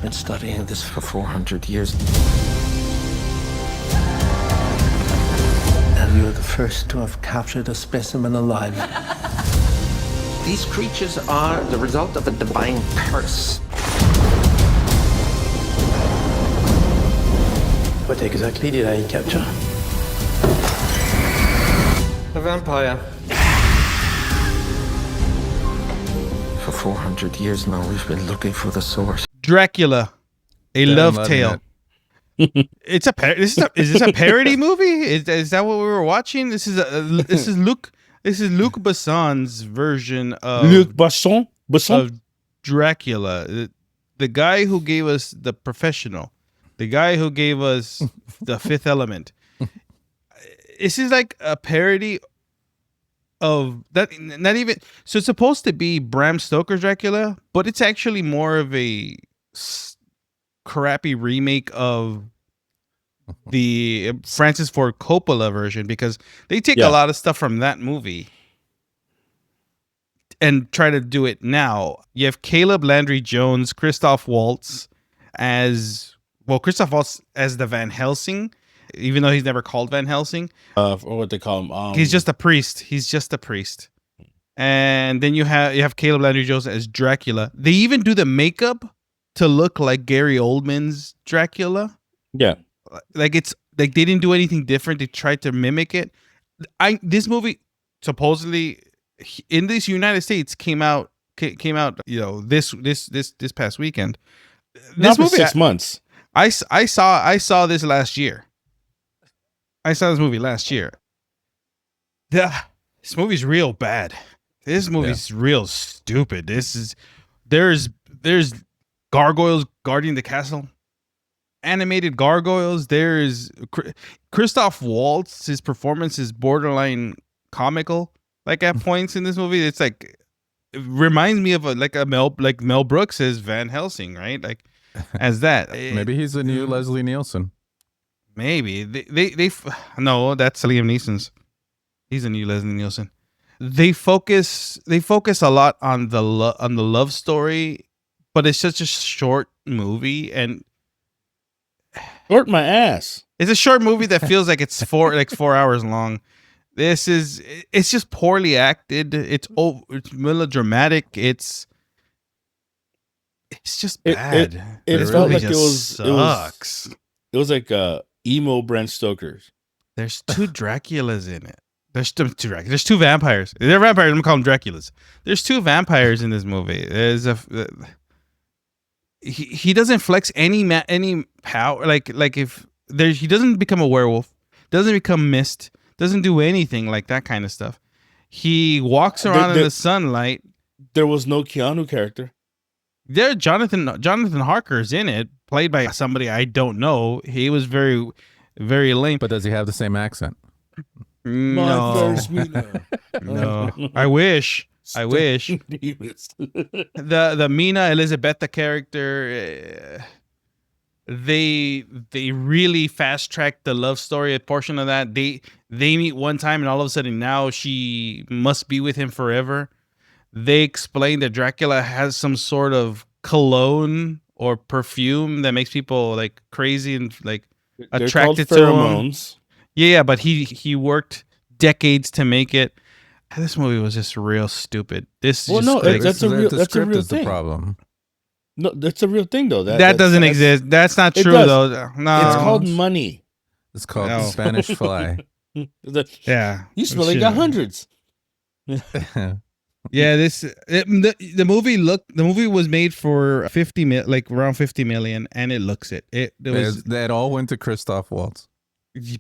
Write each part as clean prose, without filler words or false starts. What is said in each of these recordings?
been studying this for 400 years. And you're the first to have captured a specimen alive. These creatures are the result of a divine curse. What exactly did I capture? A vampire. For 400 years now, we've been looking for the source. Dracula, a Yeah, I'm love loving tale. It's a is this a parody movie? Is that what we were watching? This is Luc Besson's version of Luc Besson? of Dracula. The guy who gave us The Professional, the guy who gave us The Fifth Element. This is like a parody of that. Not even so. It's supposed to be Bram Stoker's Dracula, but it's actually more of a crappy remake of the Francis Ford Coppola version, because they take a lot of stuff from that movie and try to do it now. You have Caleb Landry Jones, Christoph Waltz as the Van Helsing, even though he's never called Van Helsing. What they call him? He's just a priest. And then you have Caleb Landry Jones as Dracula. They even do the makeup to look like Gary Oldman's Dracula. Yeah. Like it's like they didn't do anything different. They tried to mimic it. This movie supposedly in this United States came out, this past weekend. This movie 6 months. I saw this last year. I saw this movie last year. This movie's real bad. This movie's real stupid. There's gargoyles guarding the castle. Animated gargoyles. There's Christoph Waltz. His performance is borderline comical. Like at points in this movie, it's like it reminds me of Mel Brooks as Van Helsing, right? Like as that. Maybe he's the new Leslie Nielsen. Maybe no, that's Liam Neeson's. He's a new Leslie Nielsen. They focus a lot on the love story, but it's such a short movie, and Short my ass. it's a short movie that feels like it's 4 hours long. It's just poorly acted. It's melodramatic. It's just bad. It felt like it sucks. It was like emo Brent Stoker's. There's 2 Draculas in it. There's two vampires. They're vampires. I'm gonna call them Draculas. There's 2 vampires in this movie. He doesn't flex any power. Like if he doesn't become a werewolf, doesn't become mist, doesn't do anything like that kind of stuff. He walks around in the sunlight. There was no Keanu character. There, Jonathan Harker's in it, played by somebody I don't know. He was very, very lame. But does he have the same accent? No. My first Mina. No. I wish. The Mina Elizabeth character, they really fast tracked the love story portion of that. They meet one time and all of a sudden now she must be with him forever. They explain that Dracula has some sort of cologne or perfume that makes people like crazy and like attracted to pheromones. him. Yeah, but he worked decades to make it. This movie was just real stupid. That's a real thing. The problem. No, that's a real thing though. That doesn't exist. That's not true though. No, it's called money. It's called Spanish Fly. Yeah, you smell like got hundreds. Yeah, the movie was made for around 50 million, and it looks it. That all went to Christoph Waltz.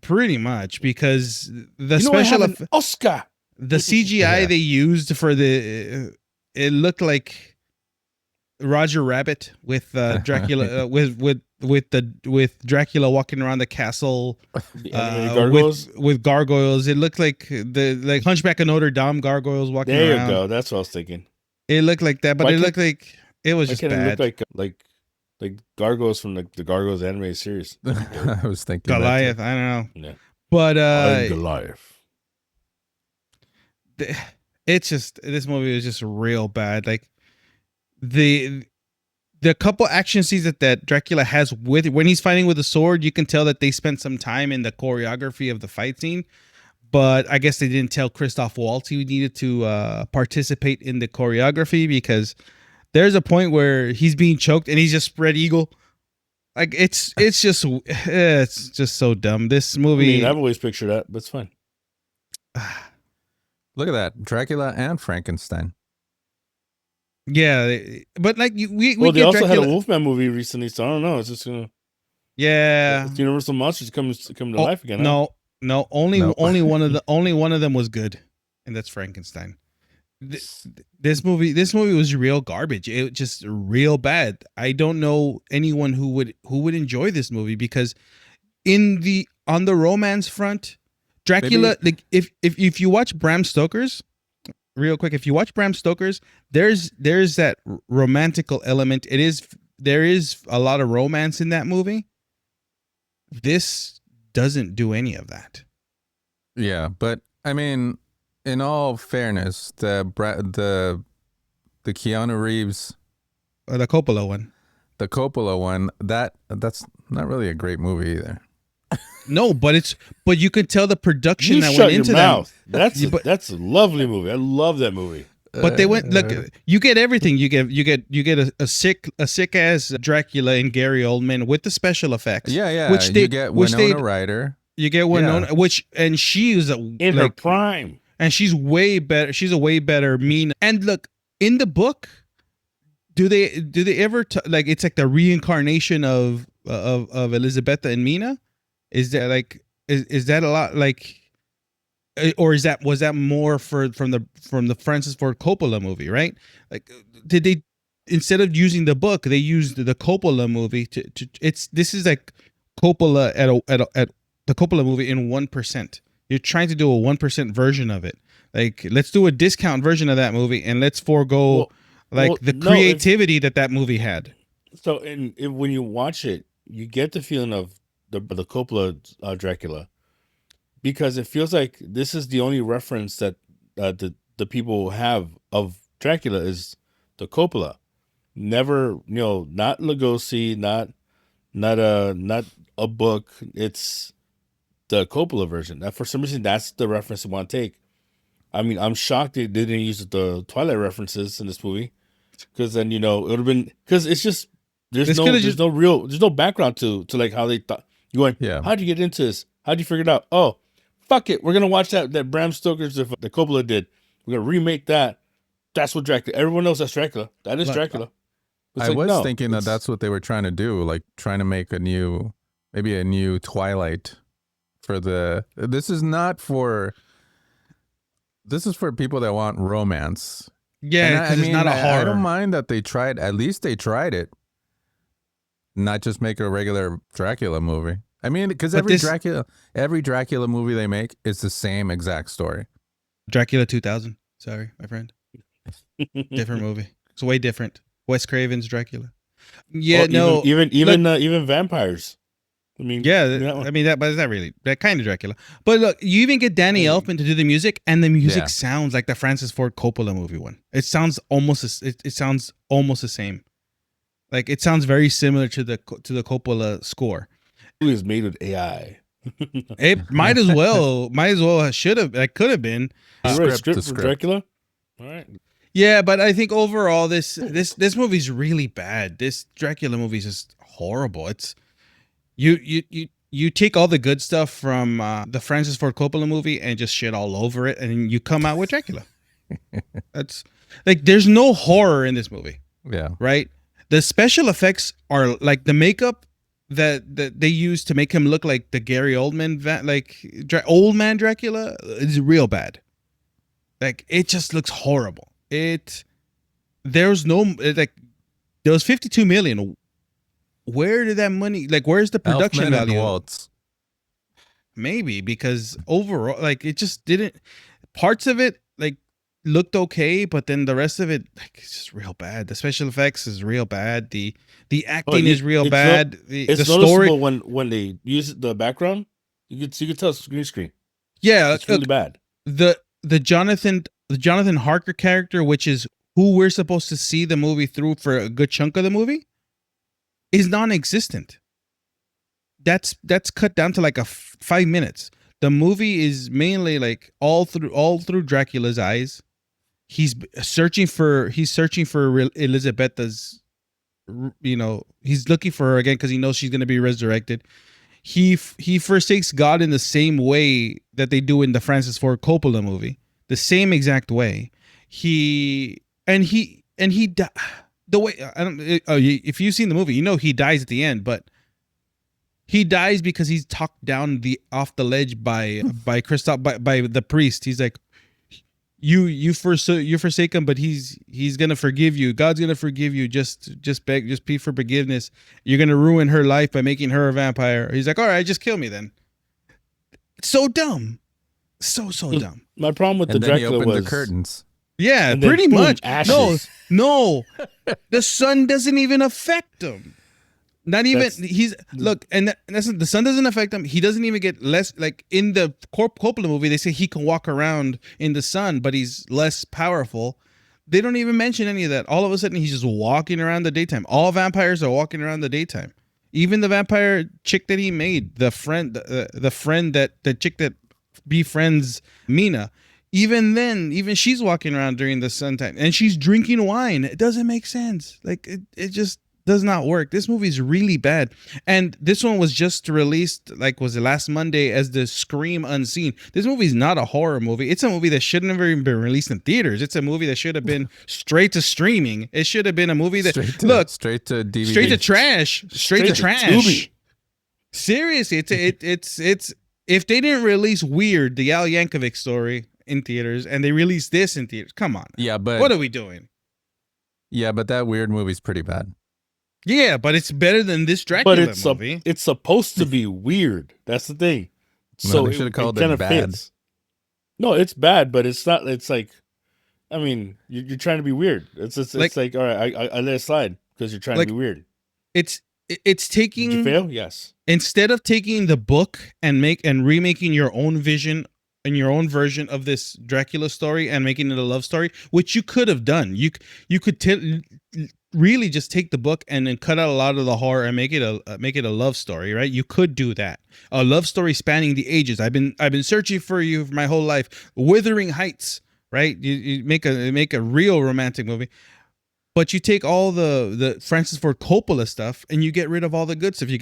Pretty much, because the Oscar. The CGI they used for it looked like Roger Rabbit with Dracula with Dracula walking around the castle with gargoyles. It looked like the Hunchback of Notre Dame gargoyles walking around. There you go. That's what I was thinking. It looked like that, but it looked like it was just bad. It look like gargoyles from the Gargoyles animated series. I was thinking Goliath. I don't know. Yeah. But I'm Goliath. It's just, this movie was just real bad. Like the the couple action scenes that Dracula has with when he's fighting with a sword, you can tell that they spent some time in the choreography of the fight scene. But I guess they didn't tell Christoph Waltz he needed to participate in the choreography, because there's a point where he's being choked and he's just spread eagle. Like it's just so dumb. This movie. I mean, I've always pictured that, but it's fine. Look at that, Dracula and Frankenstein. Yeah, but like we Well, they get also had a Dracula. Wolfman movie recently, so I don't know. It's just gonna Yeah. it's Universal Monsters come to Oh, life again. Huh? no, only Nope. only one of them was good, and that's Frankenstein. This movie was real garbage. It was just real bad. I don't know anyone who would enjoy this movie, because on the romance front, Dracula, like if you watch Bram Stoker's, real quick, if you watch Bram Stoker's, there's that romantical element. There is a lot of romance in that movie. This doesn't do any of that. Yeah, but I mean, in all fairness, the Keanu Reeves, Or the Coppola one. the Coppola one, that's not really a great movie either. No, but you could tell the production You that shut went your into mouth. that. That's a lovely movie. I love that movie. But they went, look, you get everything. You get a sick ass Dracula and Gary Oldman with the special effects. Yeah. You get Winona Ryder. You get Winona, Yeah. and she's In her prime. and she's way better. She's a way better mean. And look, in the book, do they ever like, it's like the reincarnation of Elisabetta and Mina? Is that like is that a lot like, or was that more from the Francis Ford Coppola movie, right? Like, did they, instead of using the book, they used the Coppola movie to this is like Coppola at the Coppola movie in 1%. You're trying to do a 1% version of it. Like, let's do a discount version of that movie, and let's forego the creativity that movie had. So, when you watch it, you get the feeling of the Coppola Dracula, because it feels like this is the only reference that the people have of Dracula is the Coppola. Never, not Lugosi, not a book. It's the Coppola version. That, for some reason, that's the reference they want to take. I mean, I'm shocked they didn't use the Twilight references in this movie, because then it would have been, because it's just there's no background to like how they thought. You going, Yeah. How'd you get into this? How'd you figure it out? Oh, fuck it, we're gonna watch that Bram Stoker's the Coppola did. We're gonna remake that. That's what Dracula. Everyone knows that's Dracula. That is Dracula. It's I like, was no, thinking that that's what they were trying to do, like trying to make maybe a new Twilight for this is for people that want romance. Yeah, because it's not a horror. I don't mind that they tried. At least they tried it. Not just make a regular Dracula movie. I mean, because every Dracula movie they make is the same exact story. Dracula 2000. Sorry, my friend. Different movie. It's way different. Wes Craven's Dracula. Yeah, well, even vampires. I mean, yeah, but it's not really that kind of Dracula. But look, you even get Danny Elfman to do the music, and the music sounds like the Francis Ford Coppola movie one. It sounds almost the same. Like, it sounds very similar to the Coppola score. It was made with AI. It might as well should have. It could have been. You wrote a script for Dracula? All right. Yeah, but I think overall this movie's really bad. This Dracula movie is just horrible. It's you take all the good stuff from the Francis Ford Coppola movie and just shit all over it, and you come out with Dracula. That's like, there's no horror in this movie. Yeah. Right? The special effects are like the makeup that they use to make him look like the Gary Oldman old man Dracula is real bad. Like, it just looks horrible. There was 52 million. Where did that money, like, where's the production Elfman and value? Waltz. Maybe because overall, like, it just didn't, parts of it like looked okay, but then the rest of it, like, it's just real bad. The special effects is real bad. The acting is real bad. It's the noticeable story, when they use the background. You could tell it's green screen. yeah, It's really bad. The Jonathan Harker character, which is who we're supposed to see the movie through for a good chunk of the movie, is non-existent. That's cut down to like 5 minutes. The movie is mainly like all through Dracula's eyes. He's searching for Elizabetha's, he's looking for her again because he knows she's going to be resurrected. He forsakes God in the same way that they do in the Francis Ford Coppola movie, the same exact way. The way, if you've seen the movie, he dies at the end, but he dies because he's talked down off the ledge by the priest. He's like, you forsake him, but he's gonna forgive you. God's gonna forgive you. Just plead for forgiveness. You're gonna ruin her life by making her a vampire. He's like, all right, just kill me then. It's so dumb, so dumb. My problem with And the then he Dracula opened was the curtains. Yeah, and then pretty boom, much. ashes. No, the sun doesn't even affect him. Not even the sun doesn't affect him. He doesn't even get less, like in the Coppola movie. They say he can walk around in the sun, but he's less powerful. They don't even mention any of that. All of a sudden, he's just walking around the daytime. All vampires are walking around the daytime. Even the vampire chick that he made, the chick that befriends Mina. Even she's walking around during the sun time, and she's drinking wine. It doesn't make sense. Like it just does not work. This movie is really bad. And this one was just released, was it last Monday, as the Scream Unseen. This movie is not a horror movie. It's a movie that shouldn't have even been released in theaters. It's a movie that should have been straight to streaming. It should have been a movie that straight to DVD. Straight to trash. Straight to trash. Tubi. Seriously, it's if they didn't release Weird, the Al Yankovic story, in theaters, and they released this in theaters, come on. Yeah, but what are we doing? Yeah, but that Weird movie's pretty bad. Yeah, but it's better than this Dracula movie. It's supposed to be weird. That's the thing. So they should have called it bad. Fits. No, it's bad, but it's not. It's like, I mean, you're trying to be weird. It's like all right, I let it slide because you're trying to be weird. It's taking. Did you fail? Yes. Instead of taking the book and remaking your own vision and your own version of this Dracula story and making it a love story, which you could have done. You could really just take the book and then cut out a lot of the horror and make it a love story, right? You could do that. A love story spanning the ages. I've been searching for you for my whole life. Wuthering Heights, right? You make a real romantic movie. But you take all the Francis Ford Coppola stuff and you get rid of all the good stuff. You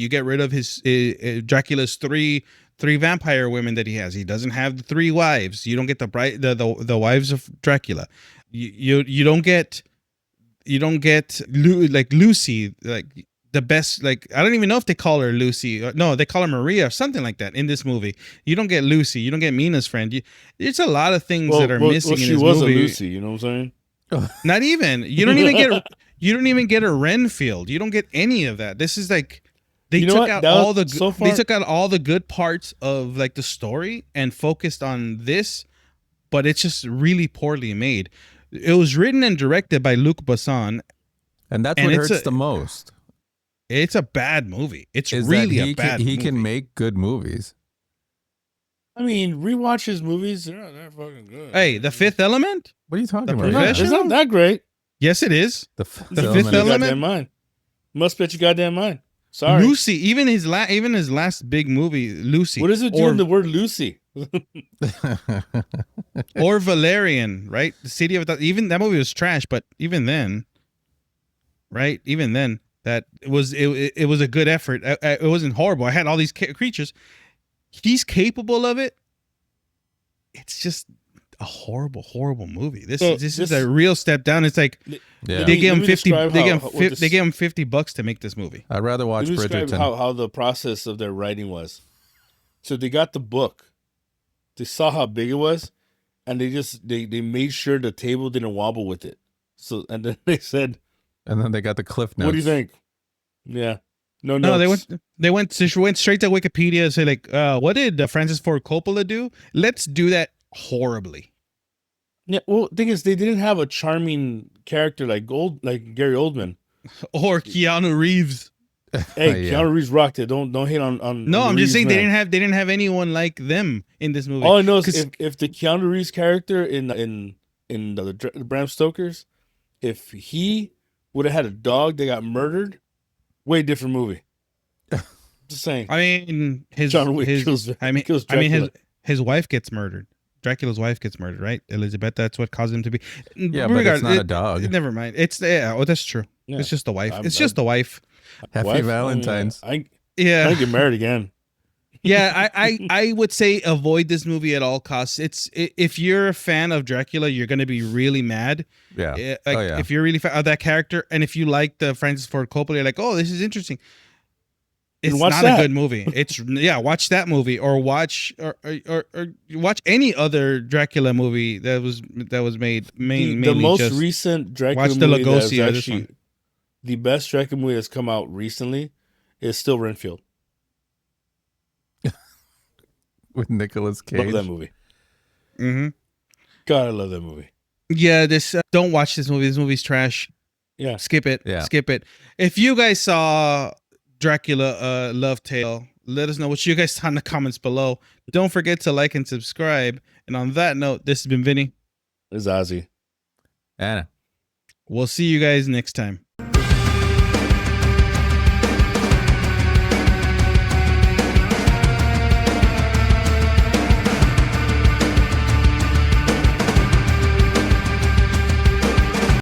get rid of his Dracula's three vampire women that he has. He doesn't have the 3 wives. You don't get the wives of Dracula. You don't get Lucy, like the best, like I don't even know if they call her Lucy. No, they call her Maria or something like that in this movie. You don't get Lucy. You don't get Mina's friend. There's a lot of things that are missing in this movie. She was a Lucy, you know what I'm saying? Not even. You don't even get a Renfield. You don't get any of that. This is like they took out all the good parts of like the story and focused on this, but it's just really poorly made. It was written and directed by Luc Besson, and that's what hurts the most. It's a bad movie. It's really a bad movie. He can make good movies. I mean, rewatch his movies. They're not that fucking good. Hey, The Fifth Element? What are you talking about? It's not that great. Yes, it is. The Fifth Element. Goddamn mind. Must bet you goddamn mind. Sorry. Lucy, even his last big movie, Lucy. What does it do in the word Lucy? Or Valerian, right? The City of even that movie was trash, but even then, right? Even then, that it was a good effort. It wasn't horrible. I had all these creatures. He's capable of it. It's just a horrible movie. This is a real step down. It's like they gave him 50. They gave him $50 to make this movie. I'd rather watch Bridgerton. How the process of their writing was. So they got the book. They saw how big it was, and they made sure the table didn't wobble with it. So and then they said, and then they got the cliff notes. What do you think? Yeah. No, they went straight to Wikipedia and say like, what did Francis Ford Coppola do? Let's do that horribly. Yeah, well, the thing is, they didn't have a charming character like Gary Oldman or Keanu Reeves. Hey, yeah. Keanu Reeves rocked it. Don't hate on. No, I'm Reeves, just saying man. they didn't have anyone like them in this movie. All I know is if the Keanu Reeves character in the Bram Stoker's, if he would have had a dog that got murdered, way different movie. Just saying. I mean, John Wick kills Dracula. his wife gets murdered. Dracula's wife gets murdered, right? Elizabeth, that's what caused him to be. Yeah, but it's not a dog. Never mind. It's oh, that's true. Yeah. It's just the wife. It's just the wife. Happy Valentine's. I Yeah. get married again. Yeah, I would say avoid this movie at all costs. If you're a fan of Dracula, you're gonna be really mad. Yeah. Like, if you're really fan of that character, and if you like the Francis Ford Coppola, you're like, oh, this is interesting. It's not a good movie. It's watch that movie, or watch or watch any other Dracula movie that was made. The most recent Dracula watch the movie Lugosi that or is this actually one. the best Dracula movie that's come out recently is still Renfield. With Nicolas Cage. Love that movie. Mm-hmm. God, I love that movie. Yeah, this don't watch this movie. This movie's trash. Yeah. Skip it. Yeah. Skip it. If you guys saw Dracula Love Tale, let us know what you guys thought in the comments below. Don't forget to like and subscribe. And on that note, this has been Vinny. This is Ozzy. Anna. We'll see you guys next time.